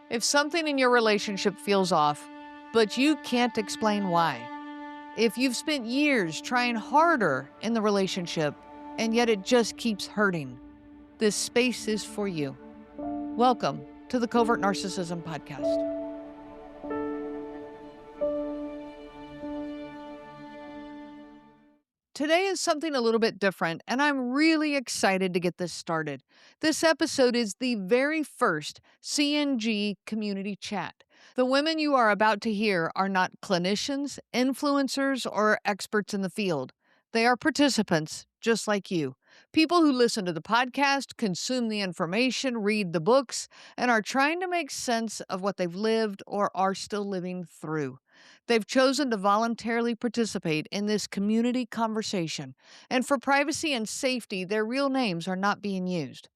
If something in your relationship feels off, but you can't explain why. If you've spent years trying harder in the relationship and yet it just keeps hurting, this space is for you. Welcome to the Covert Narcissism Podcast. Today is something a little bit different, and I'm really excited to get this started. This episode is the very first CNG Community Chat. The women you are about to hear are not clinicians, influencers, or experts in the field. They are participants, just like you. People who listen to the podcast, consume the information, read the books, and are trying to make sense of what they've lived or are still living through. They've chosen to voluntarily participate in this community conversation, and for privacy and safety, their real names are not being used.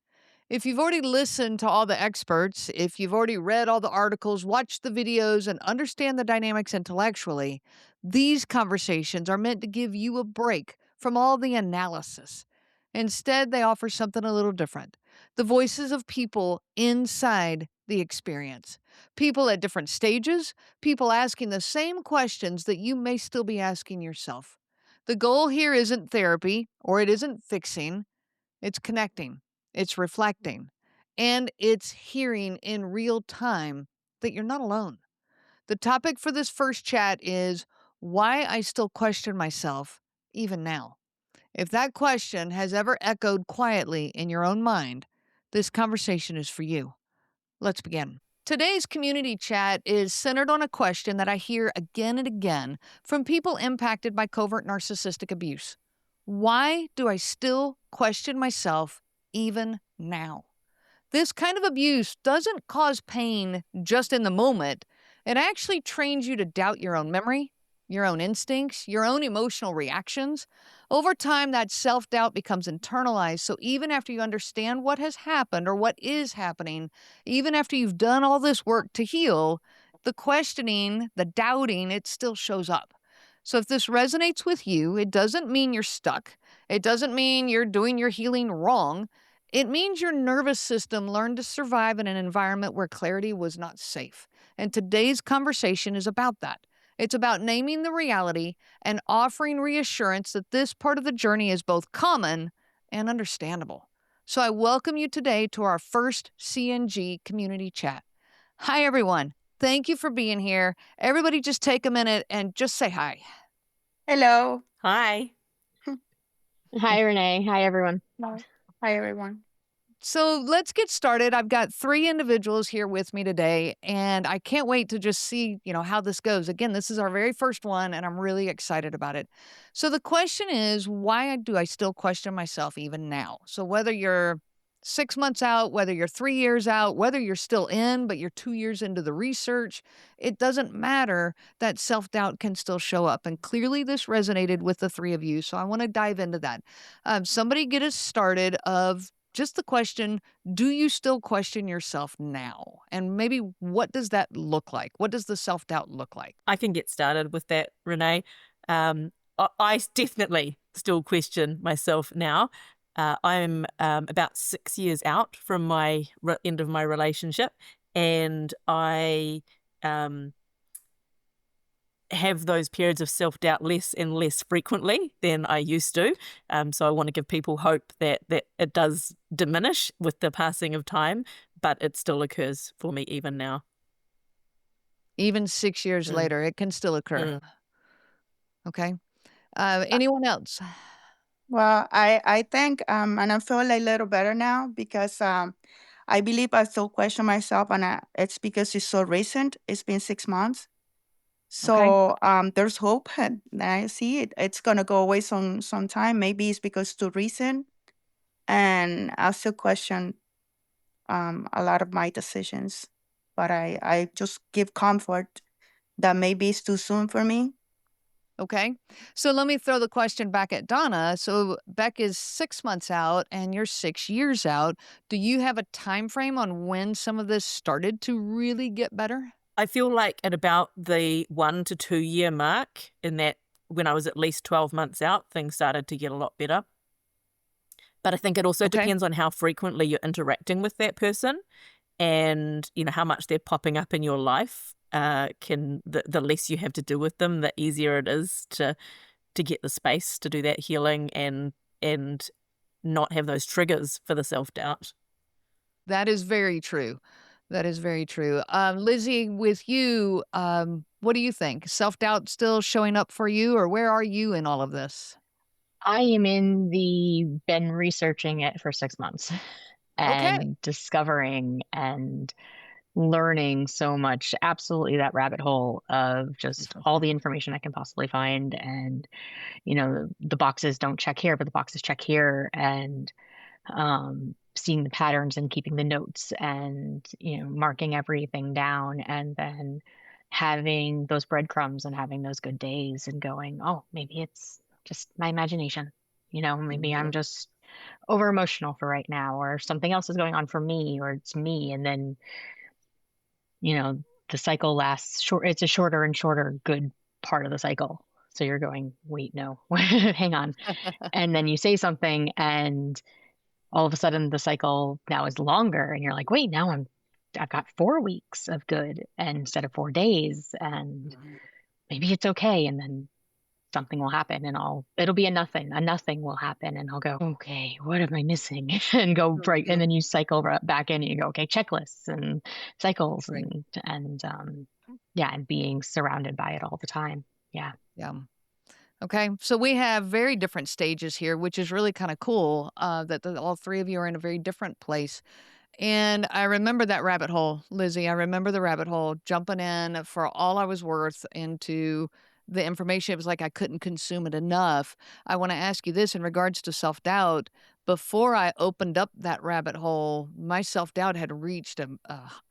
If you've already listened to all the experts, if you've already read all the articles, watched the videos, and understand the dynamics intellectually, these conversations are meant to give you a break from all the analysis. Instead, they offer something a little different. The voices of people inside the experience. People at different stages, people asking the same questions that you may still be asking yourself. The goal here isn't therapy, or it isn't fixing. It's connecting, it's reflecting, and it's hearing in real time that you're not alone. The topic for this first chat is why I still question myself even now. If that question has ever echoed quietly in your own mind, this conversation is for you. Let's begin. Today's community chat is centered on a question that I hear again and again from people impacted by covert narcissistic abuse. Why do I still question myself even now? This kind of abuse doesn't cause pain just in the moment. It actually trains you to doubt your own memory, your own instincts, your own emotional reactions. Over time, that self-doubt becomes internalized, so even after you understand what has happened or what is happening, even after you've done all this work to heal, the questioning, the doubting, it still shows up. So if this resonates with you, it doesn't mean you're stuck. It doesn't mean you're doing your healing wrong. It means your nervous system learned to survive in an environment where clarity was not safe. And today's conversation is about that. It's about naming the reality and offering reassurance that this part of the journey is both common and understandable. So I welcome you today to our first CNG community chat. Hi, everyone. Thank you for being here. Everybody just take a minute and just say hi. Hello. Hi. Hi, Renee. Hi, everyone. Hi, everyone. So let's get started. I've got 3 individuals here with me today, and I can't wait to just see, how this goes. Again, this is our very first one, and I'm really excited about it. So the question is, why do I still question myself even now? So whether you're 6 months out, whether you're 3 years out, whether you're still in, but you're 2 years into the research, it doesn't matter. That self-doubt can still show up. And clearly this resonated with the 3 of you. So I want to dive into that. Somebody get us started of just the question, do you still question yourself now? And maybe what does that look like? What does the self-doubt look like? I can get started with that, Renee. I definitely still question myself now. I'm about 6 years out from my end of my relationship, and I have those periods of self-doubt less and less frequently than I used to. So I want to give people hope that it does diminish with the passing of time, but it still occurs for me even now. Even 6 years later, it can still occur. Okay. Anyone else? Well, I think, and I feel a little better now because I believe I still question myself, and it's because it's so recent. It's been 6 months. So there's hope, and I see it. It's going to go away some time. Maybe it's because it's too recent, and I still question a lot of my decisions. But I just give comfort that maybe it's too soon for me. Okay. So let me throw the question back at Donna. So Beck is 6 months out and you're 6 years out. Do you have a time frame on when some of this started to really get better? I feel like at about the 1 to 2 year mark, in that when I was at least 12 months out, things started to get a lot better. But I think it also depends on how frequently you're interacting with that person. and how much they're popping up in your life, the less you have to do with them, the easier it is to get the space to do that healing and not have those triggers for the self-doubt. That is very true. That is very true. Lizzie, with you, what do you think? Self-doubt still showing up for you, or where are you in all of this? I am been researching it for 6 months and discovering and learning so much. Absolutely that rabbit hole of just all the information I can possibly find. And, the boxes don't check here, but the boxes check here. And seeing the patterns and keeping the notes and, marking everything down, and then having those breadcrumbs and having those good days and going, oh, maybe it's just my imagination. Maybe I'm just over emotional for right now, or something else is going on for me, or it's me. And then, the cycle lasts short. It's a shorter and shorter good part of the cycle. So you're going, wait, no, hang on. And then you say something and all of a sudden the cycle now is longer, and you're like, wait, now I've got 4 weeks of good instead of 4 days, and maybe it's okay. And then something will happen, and it'll be a nothing will happen, and I'll go, okay, what am I missing? And go right. And then you cycle back in and you go, okay, checklists and cycles and being surrounded by it all the time. Yeah. Okay, so we have very different stages here, which is really kind of cool, that all three of you are in a very different place. And I remember that rabbit hole, Lizzie. I remember the rabbit hole, jumping in for all I was worth into the information. It was like I couldn't consume it enough. I want to ask you this in regards to self-doubt. Before I opened up that rabbit hole, my self-doubt had reached an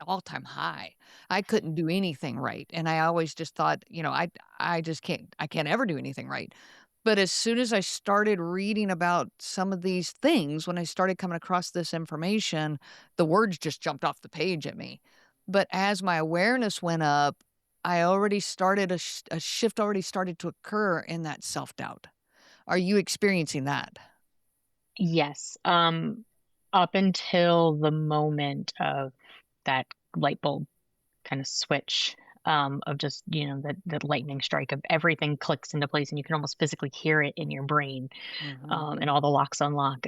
all-time high. I couldn't do anything right. And I always just thought, I just can't ever do anything right. But as soon as I started reading about some of these things, when I started coming across this information, the words just jumped off the page at me. But as my awareness went up, I already started a shift already started to occur in that self-doubt. Are you experiencing that? Yes. Up until the moment of that light bulb kind of switch, of just, the lightning strike of everything clicks into place, and you can almost physically hear it in your brain, and all the locks unlock.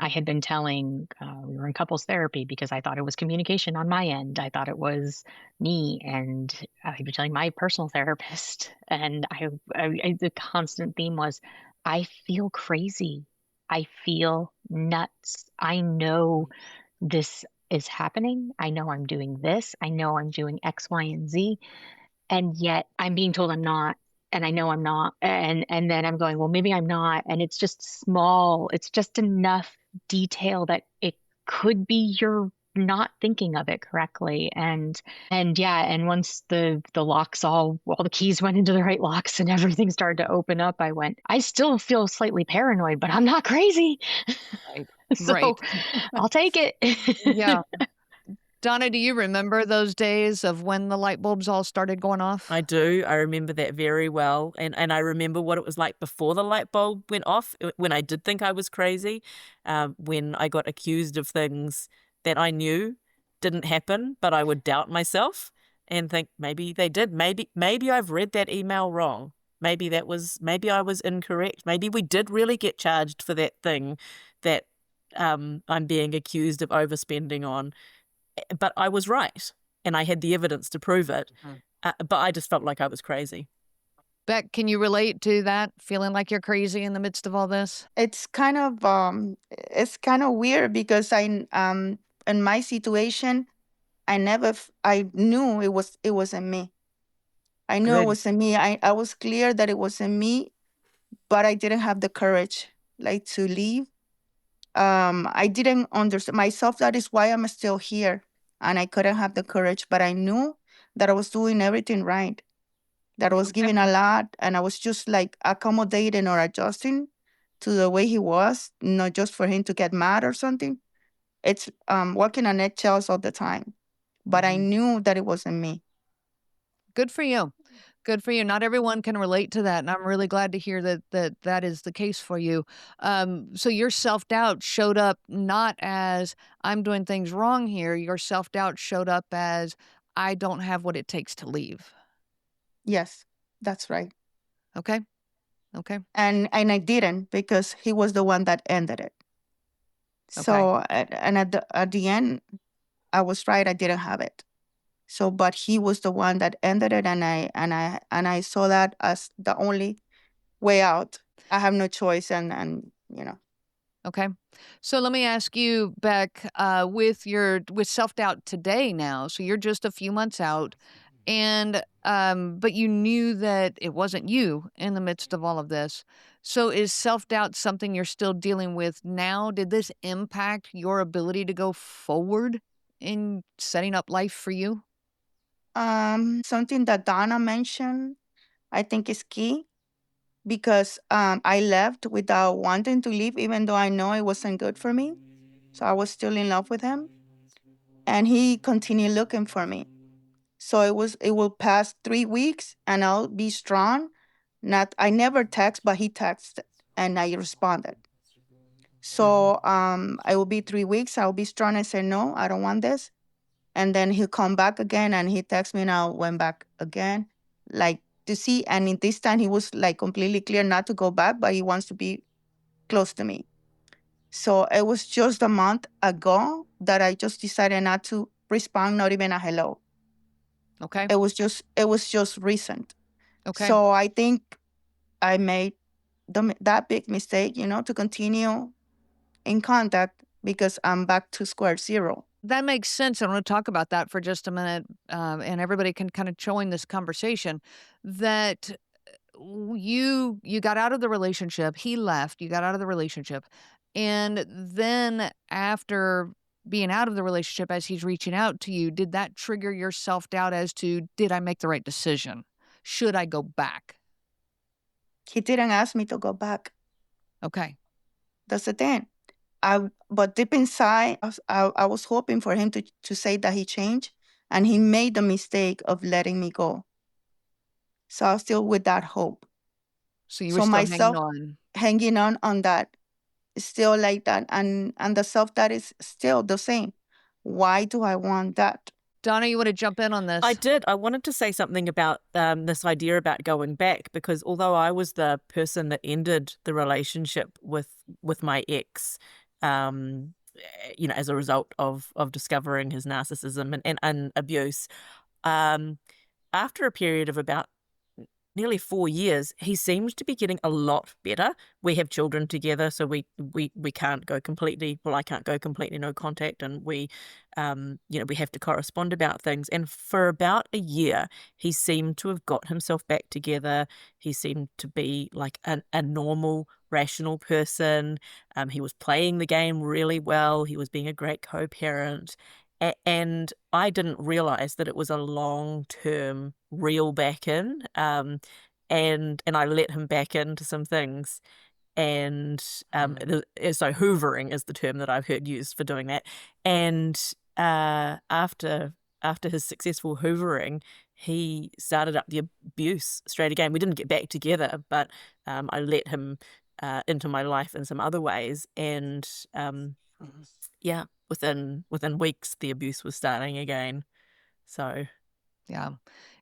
I had been telling, we were in couples therapy because I thought it was communication on my end. I thought it was me, and I had been telling my personal therapist, and the constant theme was, I feel crazy. I feel nuts. I know this is happening. I know I'm doing this. I know I'm doing X, Y, and Z. And yet I'm being told I'm not. And I know I'm not. And then I'm going, well, maybe I'm not. And it's just small. It's just enough detail that it could be you're not thinking of it correctly. And once the locks, all the keys went into the right locks and everything started to open up, I still feel slightly paranoid, but I'm not crazy. Right. So Right. I'll take it. Yeah. Donna, do you remember those days of when the light bulbs all started going off? I do. I remember that very well. And I remember what it was like before the light bulb went off, when I did think I was crazy, when I got accused of things that I knew didn't happen, but I would doubt myself and think maybe they did. Maybe I've read that email wrong. Maybe I was incorrect. Maybe we did really get charged for that thing that I'm being accused of overspending on. But I was right, and I had the evidence to prove it. But I just felt like I was crazy. Beck, can you relate to that, feeling like you're crazy in the midst of all this? It's kind of weird because in my situation, I knew it wasn't me. I knew Good. it wasn't me. I was clear that it wasn't me, but I didn't have the courage to leave. I didn't understand myself. That is why I'm still here, and I couldn't have the courage. But I knew that I was doing everything right, that I was giving a lot, and I was just accommodating or adjusting to the way he was, not just for him to get mad or something. It's walking on eggshells all the time. But I knew that it wasn't me. Good for you. Good for you. Not everyone can relate to that, and I'm really glad to hear that is the case for you. So your self-doubt showed up not as, "I'm doing things wrong here." Your self-doubt showed up as, "I don't have what it takes to leave." Yes, that's right. Okay? Okay. And I didn't, because he was the one that ended it. Okay. So and at the end, I was right. I didn't have it. So, but he was the one that ended it, and I saw that as the only way out. I have no choice, and Okay. So let me ask you, Beck, with self-doubt today now, so you're just a few months out, and but you knew that it wasn't you in the midst of all of this. So is self-doubt something you're still dealing with now? Did this impact your ability to go forward in setting up life for you? something that Donna mentioned, I think, is key, because I left without wanting to leave, even though I know it wasn't good for me. So I was still in love with him, and he continued looking for me. So it will pass 3 weeks, and I'll be strong. I never text, but he texted, and I responded. So it will be 3 weeks. I'll be strong and say, no, I don't want this. And then he'll come back again, and he texts me, and I went back again, like, to see. And in this time, he was like completely clear not to go back, but he wants to be close to me. So it was just a month ago that I just decided not to respond, not even a hello. Okay. It was just recent. Okay. So I think I made that big mistake, to continue in contact, because I'm back to square zero. That makes sense. I want to talk about that for just a minute, and everybody can kind of join this conversation. That you got out of the relationship, he left, you got out of the relationship, and then after being out of the relationship, as he's reaching out to you, did that trigger your self-doubt as to, did I make the right decision? Should I go back? He didn't ask me to go back. Okay. That's the thing. But deep inside, I was hoping for him to say that he changed, and he made the mistake of letting me go. So I was still with that hope. So you were still myself hanging on that, still like that, and the self that is still the same. Why do I want that? Donna, you want to jump in on this? I did. I wanted to say something about this idea about going back, because although I was the person that ended the relationship with my ex, as a result of discovering his narcissism and abuse, after a period of about nearly 4 years, he seems to be getting a lot better. We have children together, so we can't go completely, well, I can't go completely no contact, and we have to correspond about things. And for about a year, he seemed to have got himself back together. He seemed to be like a normal, rational person. He was playing the game really well. He was being a great co-parent. And I didn't realize that it was a long-term reel back in, and I let him back into some things, and so hoovering is the term that I've heard used for doing that. And after his successful hoovering, he started up the abuse straight again. We didn't get back together, but I let him into my life in some other ways, and yeah. Within weeks, the abuse was starting again. So, yeah.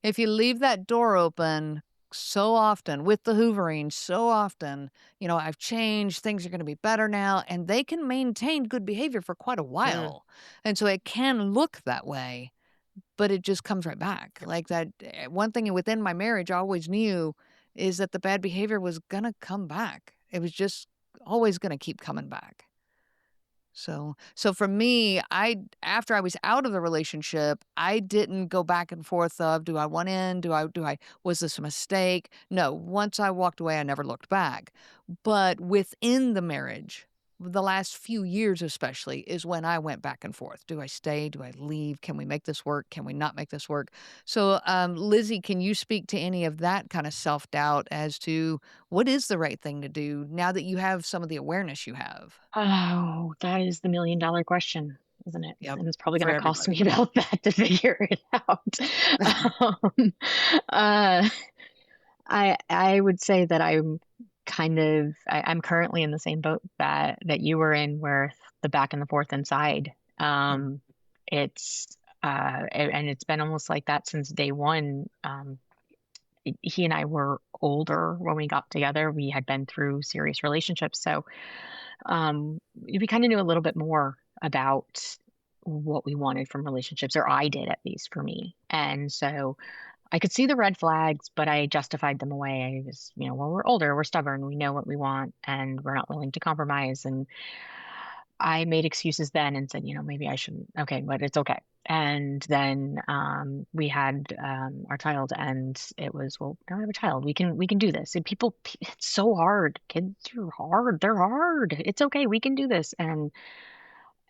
If you leave that door open so often with the hoovering, so often, I've changed, things are going to be better now, and they can maintain good behavior for quite a while. And so it can look that way, but it just comes right back. Like that one thing within my marriage I always knew is that the bad behavior was going to come back. It was just always going to keep coming back. So for me, after I was out of the relationship, I didn't go back and forth of, do I want in? Was this a mistake? No, once I walked away, I never looked back. But within the marriage, the last few years especially, is when I went back and forth. Do I stay? Do I leave? Can we make this work? Can we not make this work? So, Lizzie, can you speak to any of that kind of self-doubt as to what is the right thing to do now that you have some of the awareness you have? Oh, that is the $1,000,000 question, isn't it? Yep, And it's probably for going to cost me everybody. about that to figure it out. Um, uh, I would say that I'm I'm currently in the same boat that you were in, where the back and the forth inside. It's and it's been almost like that since day one. He and I were older when we got together. We had been through serious relationships, so we kind of knew a little bit more about what we wanted from relationships, or I did, at least for me. And so I could see the red flags, but I justified them away. I was, well, we're older, we're stubborn, we know what we want, and we're not willing to compromise. And I made excuses then and said, maybe I shouldn't. Okay, but it's okay. And then we had our child, and it was, well, now we have a child. We can do this. And it's so hard. Kids are hard. They're hard. It's okay. We can do this.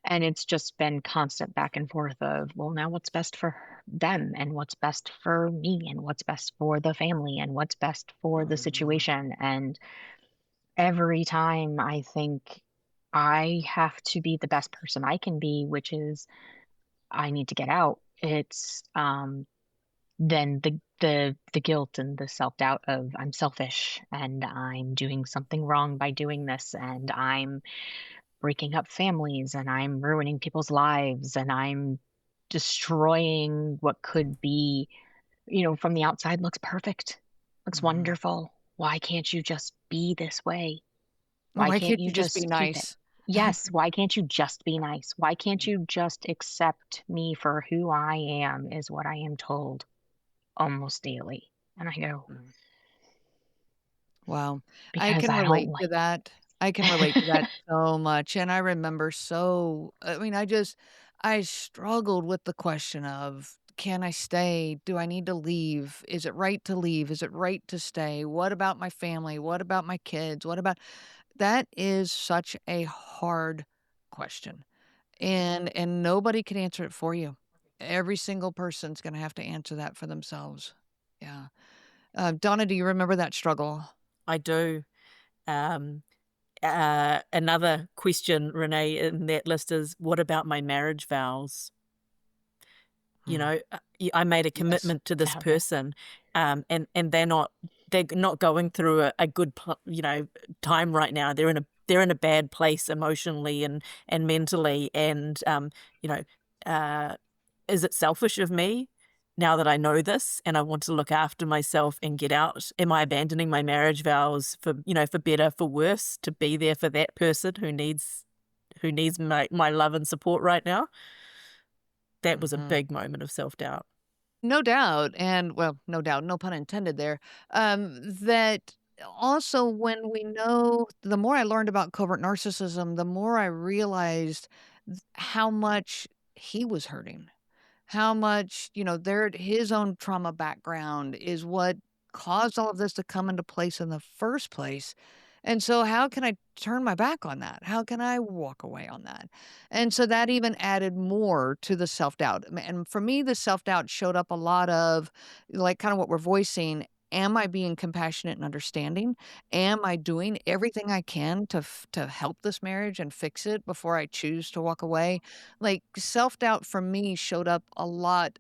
And it's just been constant back and forth of, well, now what's best for them, and what's best for me, and what's best for the family, and what's best for the situation. And every time I think I have to be the best person I can be, which is I need to get out, it's then the guilt and the self-doubt of I'm selfish and I'm doing something wrong by doing this, and I'm breaking up families, and I'm ruining people's lives, and I'm destroying what could be, from the outside looks perfect, looks wonderful. Why can't you just be this way? Why can't you just be Just keep it? nice? Yes, why can't you just be nice? Why can't you just accept me for who I am, is what I am told almost daily. And I go, Wow. I because can I don't relate to like that. I can relate to that so much. And I remember I struggled with the question of, can I stay? Do I need to leave? Is it right to leave? Is it right to stay? What about my family? What about my kids? That is such a hard question. And nobody can answer it for you. Every single person's going to have to answer that for themselves. Yeah. Donna, do you remember that struggle? I do. Um, Another question, Renee, in that list is, what about my marriage vows? I made a commitment to this person, and they're not going through a good time right now. They're in a bad place emotionally and mentally, and is it selfish of me now that I know this and I want to look after myself and get out? Am I abandoning my marriage vows for better, for worse, to be there for that person who needs my love and support right now? That was a big moment of self-doubt. No doubt. And well, no doubt, no pun intended there. That also, when we know, the more I learned about covert narcissism, the more I realized how much he was hurting, how much, his own trauma background is what caused all of this to come into place in the first place. And so how can I turn my back on that? How can I walk away on that? And so that even added more to the self-doubt. And for me, the self-doubt showed up a lot of, like, kind of what we're voicing. Am I being compassionate and understanding? Am I doing everything I can to help this marriage and fix it before I choose to walk away? Like, self-doubt for me showed up a lot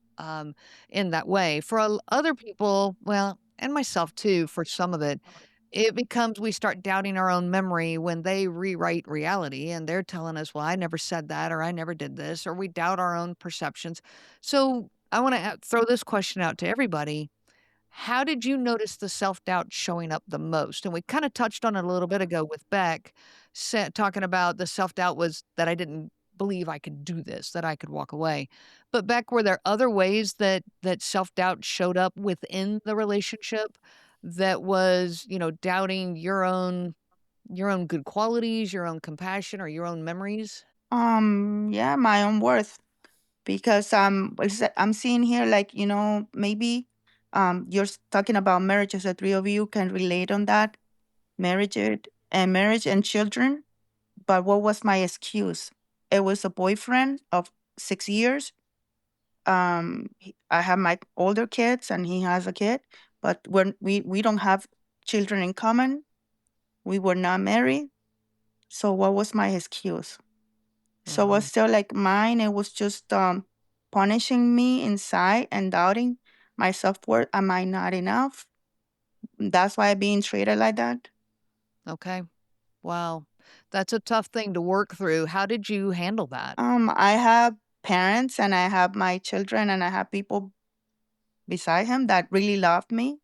in that way. For other people, well, and myself too, for some of it, it becomes we start doubting our own memory when they rewrite reality and they're telling us, well, I never said that, or I never did this, or we doubt our own perceptions. So I want to throw this question out to everybody. How did you notice the self-doubt showing up the most? And we kind of touched on it a little bit ago with Beck, talking about the self-doubt was that I didn't believe I could do this, that I could walk away. But Beck, were there other ways that self-doubt showed up within the relationship that was, doubting your own good qualities, your own compassion, or your own memories? Yeah, my own worth. Because I'm seeing here, like, maybe you're talking about marriages. The three of you can relate on that, marriage and children. But what was my excuse? It was a boyfriend of 6 years. I have my older kids and he has a kid, but we don't have children in common. We were not married. So what was my excuse? So it was still like mine. It was just punishing me inside and doubting my self-worth. Am I not enough? That's why I'm being treated like that. Okay. Wow. That's a tough thing to work through. How did you handle that? I have parents and I have my children and I have people beside him that really love me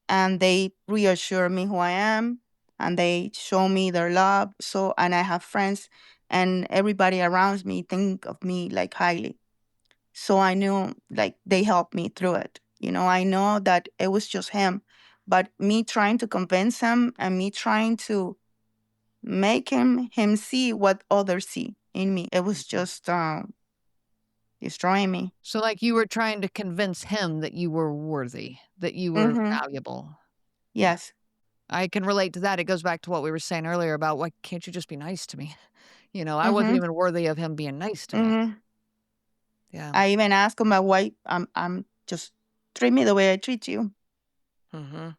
and they reassure me who I am and they show me their love. So, and I have friends and everybody around me think of me like highly. So I knew like they helped me through it. I know that it was just him, but me trying to convince him and me trying to make him see what others see in me, it was just destroying me. So, like, you were trying to convince him that you were worthy, that you were Mm-hmm. valuable. Yes. I can relate to that. It goes back to what we were saying earlier about, why can't you just be nice to me? I wasn't Mm-hmm. even worthy of him being nice to me. Mm-hmm. Yeah. I even asked him, why I'm just treat me the way I treat you. Mm-hmm.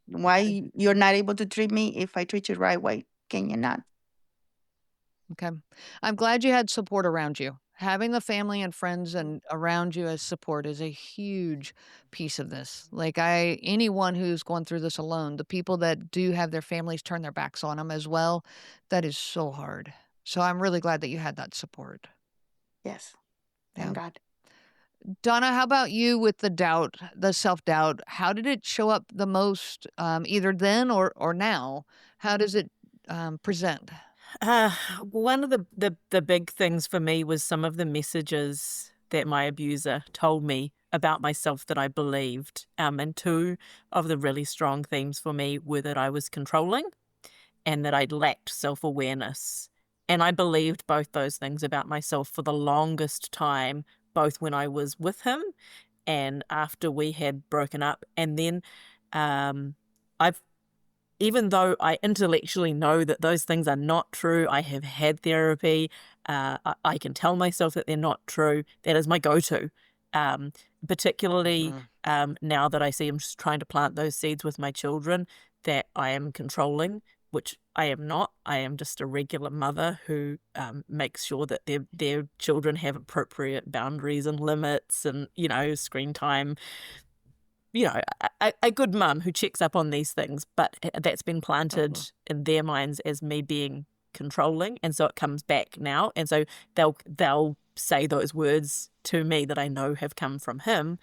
Why you're not able to treat me if I treat you the right way? Can you not? Okay. I'm glad you had support around you. Having the family and friends and around you as support is a huge piece of this. Like, anyone who's going through this alone, the people that do have their families turn their backs on them as well, that is so hard. So I'm really glad that you had that support. Yes. Yeah. Thank God. Donna, how about you with the doubt, the self-doubt? How did it show up the most, either then or now? How does it present? One of the big things for me was some of the messages that my abuser told me about myself that I believed. And two of the really strong themes for me were that I was controlling and that I lacked self-awareness. And I believed both those things about myself for the longest time, both when I was with him and after we had broken up. And then I've even though I intellectually know that those things are not true, I have had therapy, I can tell myself that they're not true. That is my go-to, particularly now that I see I'm just trying to plant those seeds with my children, that I am controlling, which I am not. I am just a regular mother who makes sure that their children have appropriate boundaries and limits and, screen time, a good mum who checks up on these things, but that's been planted in their minds as me being controlling, and so it comes back now, and so they'll say those words to me that I know have come from him,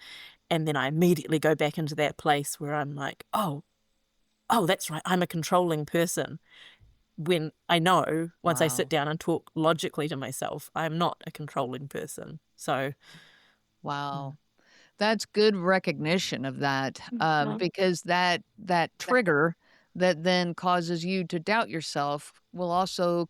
and then I immediately go back into that place where I'm like, oh, that's right, I'm a controlling person. When I know once I sit down and talk logically to myself, I'm not a controlling person. So, Wow. That's good recognition of that, because that trigger that then causes you to doubt yourself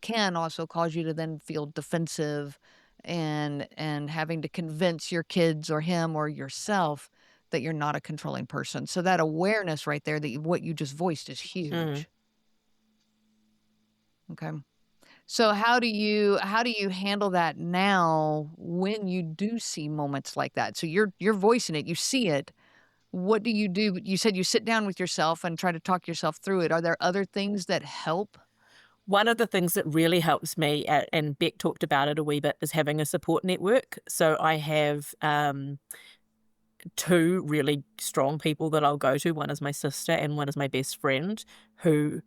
can also cause you to then feel defensive and having to convince your kids or him or yourself that you're not a controlling person. So that awareness right there, that what you just voiced, is huge. Okay. So how do you handle that now when you do see moments like that? So you're voicing it, you see it. What do you do? You said you sit down with yourself and try to talk yourself through it. Are there other things that help? One of the things that really helps me, and Beck talked about it a wee bit, is having a support network. So I have two really strong people that I'll go to. One is my sister and one is my best friend, who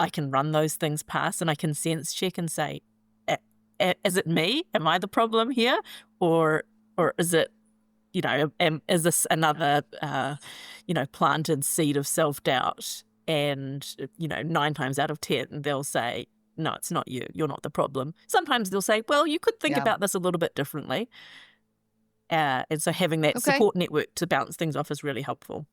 I can run those things past, and I can sense check and say, is it me? Am I the problem here? Or is it, is this another, planted seed of self-doubt? And, 9 times out of 10, they'll say, no, it's not you. You're not the problem. Sometimes they'll say, well, you could think about this a little bit differently. And so having that support network to bounce things off is really helpful.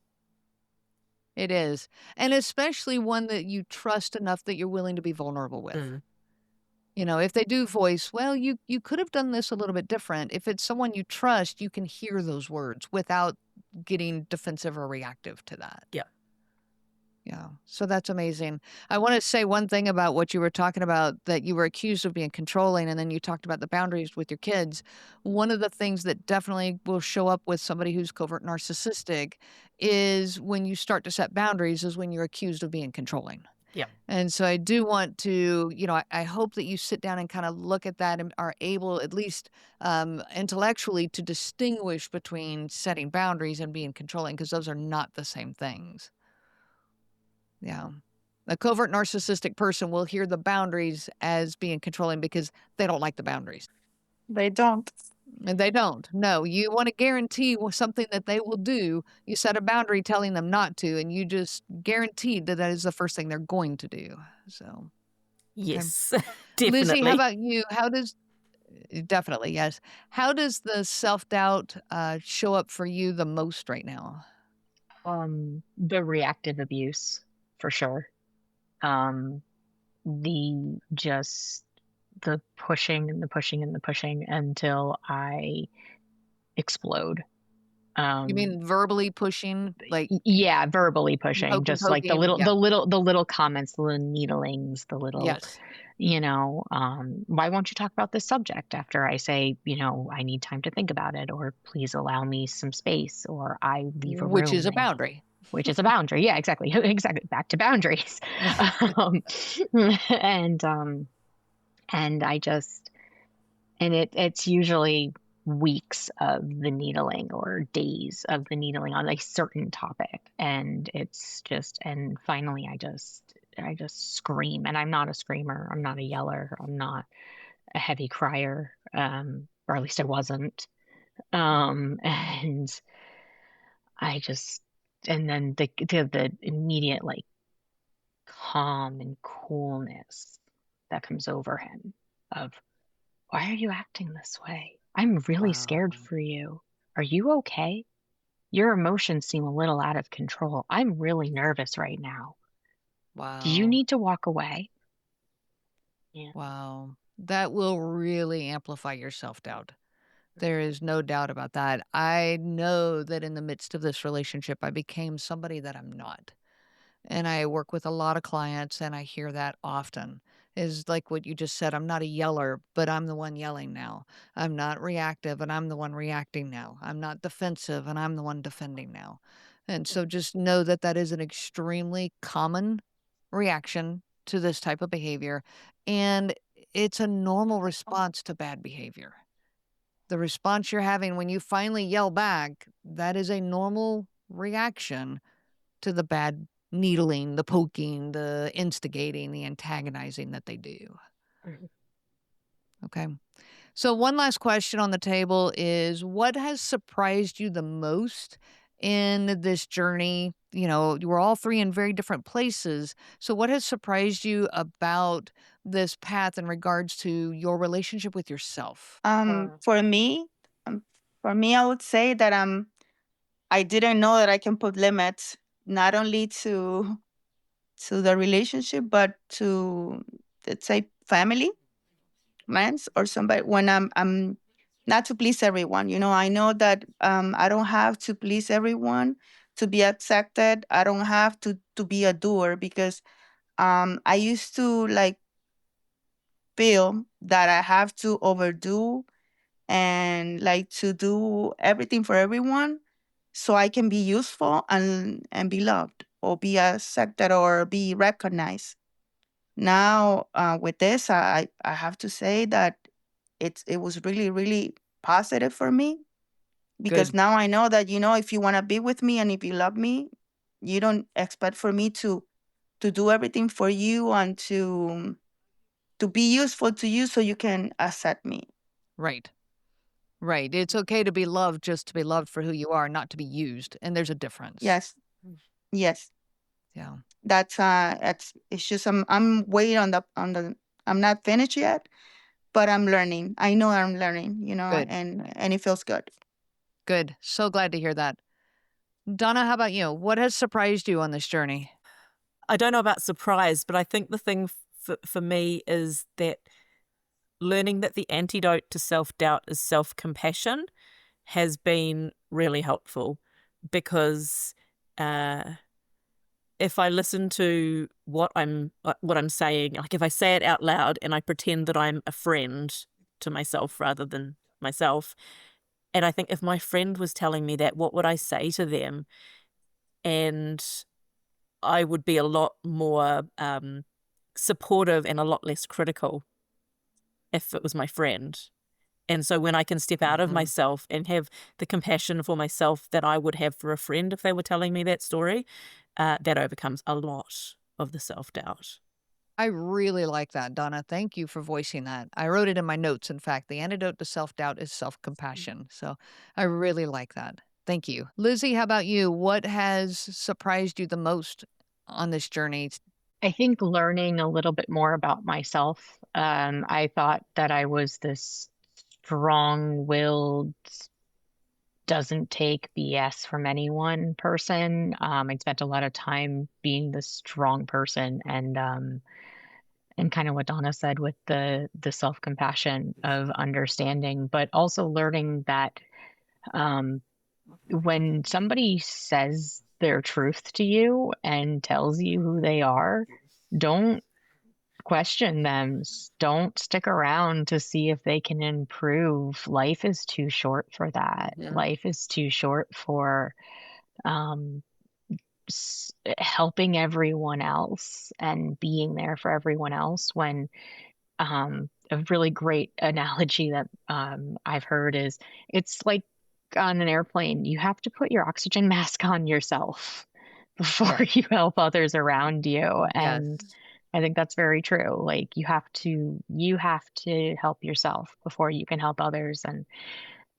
It is. And especially one that you trust enough that you're willing to be vulnerable with. If they do voice, well, you could have done this a little bit different. If it's someone you trust, you can hear those words without getting defensive or reactive to that. Yeah. Yeah. So that's amazing. I want to say one thing about what you were talking about, that you were accused of being controlling, and then you talked about the boundaries with your kids. One of the things that definitely will show up with somebody who's covert narcissistic is when you start to set boundaries is when you're accused of being controlling. Yeah. And so I do want to, I hope that you sit down and kind of look at that and are able, at least intellectually, to distinguish between setting boundaries and being controlling, because those are not the same things. Yeah. A covert narcissistic person will hear the boundaries as being controlling because they don't like the boundaries. They don't. And they don't. No, you want to guarantee something that they will do. You set a boundary telling them not to, and you just guaranteed that that is the first thing they're going to do. So, Yes, Lizzie, how definitely. about you? Definitely, yes. How does the self-doubt show up for you the most right now? The reactive abuse, for sure. The pushing and the pushing and the pushing until I explode. You mean verbally pushing, like Yeah, verbally pushing, poking, just like the yeah. little comments, the little needlings, the little, Yes. why won't you talk about this subject after I say, I need time to think about it, or please allow me some space, or I leave a room. Which is a boundary. Which is a boundary. Yeah, exactly. Exactly. Back to boundaries. And I just, and it's usually weeks of the needling or days of the needling on a certain topic. And it's just, and finally I just scream. And I'm not a screamer. I'm not a yeller. I'm not a heavy crier. Or at least I wasn't. And I just, and then the immediate like calm and coolness that comes over him of, why are you acting this way? I'm really scared for you. Are you okay? Your emotions seem a little out of control. I'm really nervous right now. Wow. Do you need to walk away? Yeah. Wow. That will really amplify your self-doubt. There is no doubt about that. I know that in the midst of this relationship, I became somebody that I'm not. And I work with a lot of clients, and I hear that often. Is like what you just said. I'm not a yeller, but I'm the one yelling now. I'm not reactive, and I'm the one reacting now. I'm not defensive, and I'm the one defending now. And so just know that that is an extremely common reaction to this type of behavior. And it's a normal response to bad behavior. The response you're having when you finally yell back, that is a normal reaction to the bad needling, the poking, the instigating, the antagonizing that they do. Okay. So one last question on the table is, what has surprised you the most in this journey? We're all three in very different places. So what has surprised you about this path in regards to your relationship with yourself? For me, I would say that I didn't know that I can put limits not only to the relationship, but to, let's say, family, friends, or somebody, when I'm not to please everyone. I know that I don't have to please everyone to be accepted. I don't have to be a doer, because I used to like feel that I have to overdo and like to do everything for everyone so I can be useful and be loved or be accepted or be recognized. Now, with this, I have to say that it was really, really positive for me, because Good. now I know that, if you want to be with me and if you love me, you don't expect for me to do everything for you and to be useful to you so you can accept me. Right. Right. It's okay to be loved, just to be loved for who you are, not to be used. And there's a difference. Yes. Yes. Yeah. That's it's just I'm waiting on the I'm not finished yet, but I'm learning. I know I'm learning, Good. and it feels good. Good. So glad to hear that. Donna, how about you? What has surprised you on this journey? I don't know about surprise, but I think the thing for me is that learning that the antidote to self-doubt is self-compassion has been really helpful, because if I listen to what I'm saying, like if I say it out loud and I pretend that I'm a friend to myself rather than myself, and I think if my friend was telling me that, what would I say to them? And I would be a lot more supportive and a lot less critical if it was my friend. And so when I can step out of myself and have the compassion for myself that I would have for a friend if they were telling me that story, that overcomes a lot of the self-doubt. I really like that, Donna. Thank you for voicing that. I wrote it in my notes. In fact, the antidote to self-doubt is self-compassion. So I really like that. Thank you. Lizzie, how about you? What has surprised you the most on this journey? I think learning a little bit more about myself. I thought that I was this strong-willed, doesn't take BS from anyone person. I spent a lot of time being the strong person, and kind of what Donna said with the self-compassion of understanding, but also learning that when somebody says their truth to you and tells you who they are, don't question them. Don't stick around to see if they can improve. Life is too short for that. Life is too short for helping everyone else and being there for everyone else. When a really great analogy that I've heard is, it's like on an airplane, you have to put your oxygen mask on yourself before you help others around you. And I think that's very true. Like you have to help yourself before you can help others. And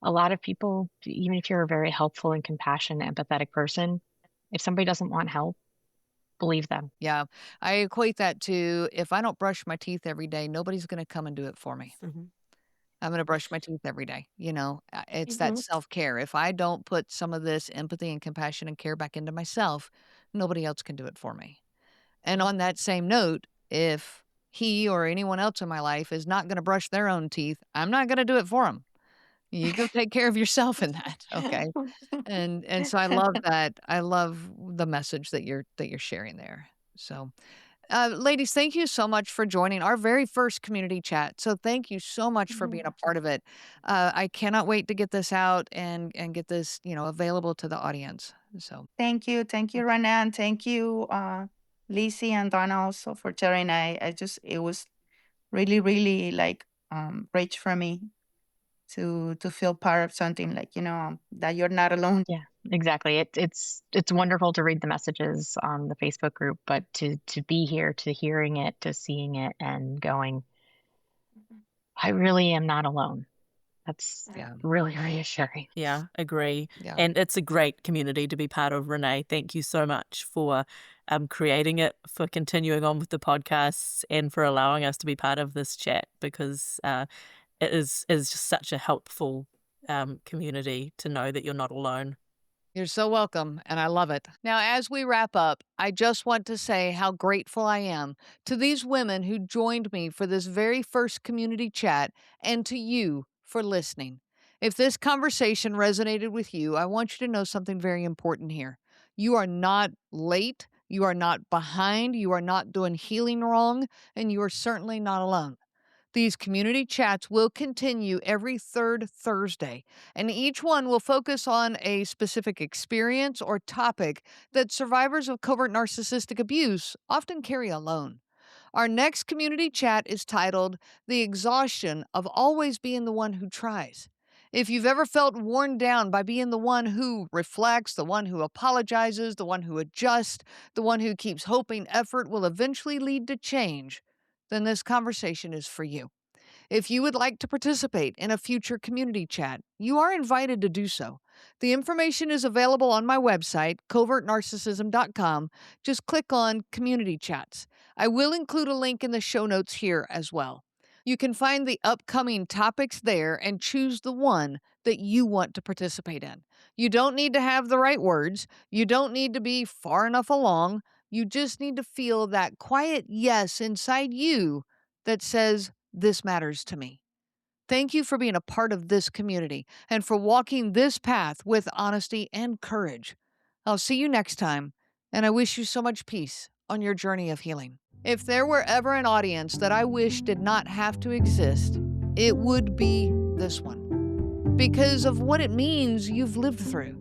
a lot of people, even if you're a very helpful and compassionate, empathetic person, if somebody doesn't want help, believe them. Yeah. I equate that to, if I don't brush my teeth every day, nobody's going to come and do it for me. I'm going to brush my teeth every day. It's that self-care. If I don't put some of this empathy and compassion and care back into myself, nobody else can do it for me. And on that same note, if he or anyone else in my life is not going to brush their own teeth, I'm not going to do it for them. You go take care of yourself in that. Okay. And so I love that. I love the message that you're sharing there. So ladies, thank you so much for joining our very first community chat. So thank you so much for being a part of it. I cannot wait to get this out and get this, available to the audience. So Thank you, Renee, and thank you, Lizzie and Donna also for sharing. It was really, really like rich for me to feel part of something, like that you're not alone. Yeah, exactly. It's wonderful to read the messages on the Facebook group, but to be here, to hearing it, to seeing it, and going, I really am not alone. That's really reassuring. Yeah, agree. Yeah. And it's a great community to be part of, Renee. Thank you so much for creating it, for continuing on with the podcasts, and for allowing us to be part of this chat, because it is just such a helpful community to know that you're not alone. You're so welcome, and I love it. Now, as we wrap up, I just want to say how grateful I am to these women who joined me for this very first community chat, and to you for listening. If this conversation resonated with you, I want you to know something very important here. You are not late, you are not behind, you are not doing healing wrong, and you are certainly not alone. These community chats will continue every third Thursday, and each one will focus on a specific experience or topic that survivors of covert narcissistic abuse often carry alone. Our next community chat is titled The Exhaustion of Always Being the One Who Tries. If you've ever felt worn down by being the one who reflects, the one who apologizes, the one who adjusts, the one who keeps hoping effort will eventually lead to change, then this conversation is for you. If you would like to participate in a future community chat, you are invited to do so. The information is available on my website, covertnarcissism.com. Just click on Community Chats. I will include a link in the show notes here as well. You can find the upcoming topics there and choose the one that you want to participate in. You don't need to have the right words. You don't need to be far enough along. You just need to feel that quiet yes inside you that says, this matters to me. Thank you for being a part of this community and for walking this path with honesty and courage. I'll see you next time, and I wish you so much peace on your journey of healing. If there were ever an audience that I wish did not have to exist, it would be this one, because of what it means you've lived through.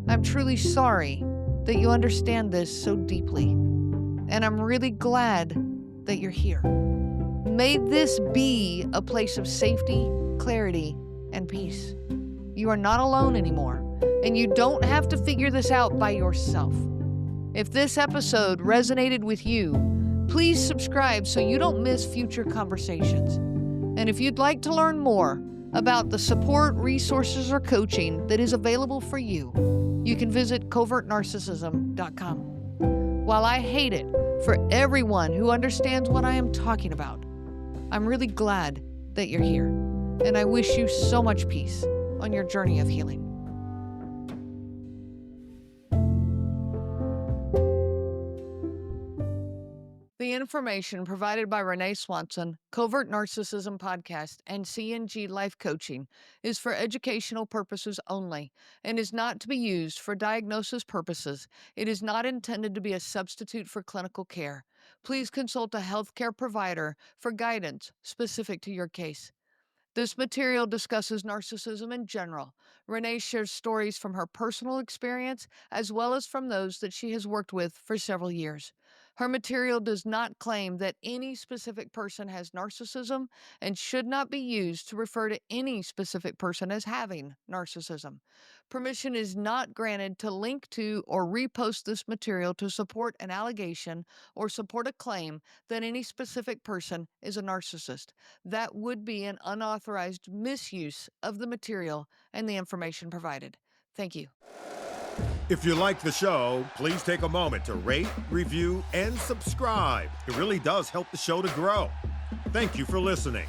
I'm truly sorry that you understand this so deeply. And I'm really glad that you're here. May this be a place of safety, clarity, and peace. You are not alone anymore, and you don't have to figure this out by yourself. If this episode resonated with you, please subscribe so you don't miss future conversations. And if you'd like to learn more about the support, resources, or coaching that is available for you, you can visit covertnarcissism.com. While I hate it for everyone who understands what I am talking about, I'm really glad that you're here, and I wish you so much peace on your journey of healing. The information provided by Renee Swanson, Covert Narcissism Podcast, and CNG Life Coaching is for educational purposes only and is not to be used for diagnosis purposes. It is not intended to be a substitute for clinical care. Please consult a healthcare provider for guidance specific to your case. This material discusses narcissism in general. Renee shares stories from her personal experience as well as from those that she has worked with for several years. Her material does not claim that any specific person has narcissism and should not be used to refer to any specific person as having narcissism. Permission is not granted to link to or repost this material to support an allegation or support a claim that any specific person is a narcissist. That would be an unauthorized misuse of the material and the information provided. Thank you. If you like the show, please take a moment to rate, review, and subscribe. It really does help the show to grow. Thank you for listening.